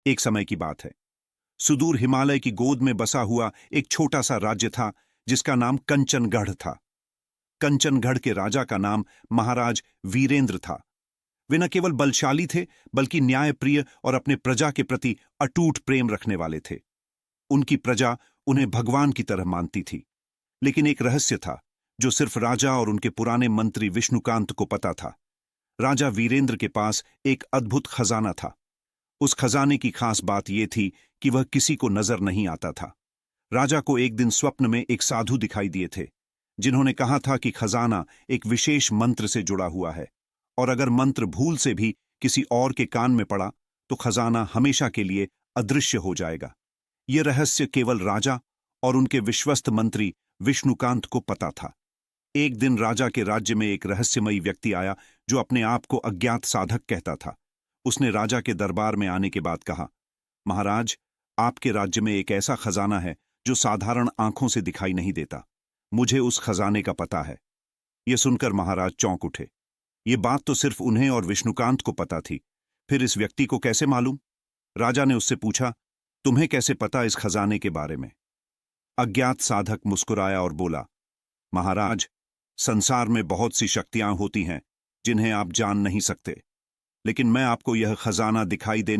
एक समय की बात है। सुदूर हिमालय की गोद में बसा हुआ एक छोटा सा राज्य था जिसका नाम कंचनगढ़ था। कंचनगढ़ के राजा का नाम महाराज वीरेंद्र था। वे न केवल बलशाली थे बल्कि न्यायप्रिय और अपने प्रजा के प्रति अटूट प्रेम रखने वाले थे। उनकी प्रजा उन्हें भगवान की तरह मानती थी। लेकिन एक रहस्य था जो सिर्फ राजा और उनके पुराने मंत्री विष्णुकांत को पता था। राजा वीरेंद्र के पास एक अद्भुत खजाना था। उस खजाने की खास बात यह थी कि वह किसी को नजर नहीं आता था। राजा को एक दिन स्वप्न में एक साधु दिखाई दिए थे जिन्होंने कहा था कि खजाना एक विशेष मंत्र से जुड़ा हुआ है और अगर मंत्र भूल से भी किसी और के कान में पड़ा तो खजाना हमेशा के लिए अदृश्य हो जाएगा। यह रहस्य केवल राजा और उनके विश्वस्त मंत्री विष्णुकांत को पता था। एक दिन राजा के राज्य में एक रहस्यमयी व्यक्ति आया जो अपने आप को अज्ञात साधक कहता था। उसने राजा के दरबार में आने के बाद कहा, महाराज, आपके राज्य में एक ऐसा खजाना है जो साधारण आंखों से दिखाई नहीं देता। मुझे उस खजाने का पता है। यह सुनकर महाराज चौंक उठे। ये बात तो सिर्फ उन्हें और विष्णुकांत को पता थी, फिर इस व्यक्ति को कैसे मालूम? राजा ने उससे पूछा, तुम्हें कैसे पता इस खजाने के बारे में? अज्ञात साधक मुस्कुराया और बोला, महाराज, संसार में बहुत सी शक्तियां होती हैं जिन्हें आप जान नहीं सकते, लेकिन मैं आपको यह खजाना दिखाई देने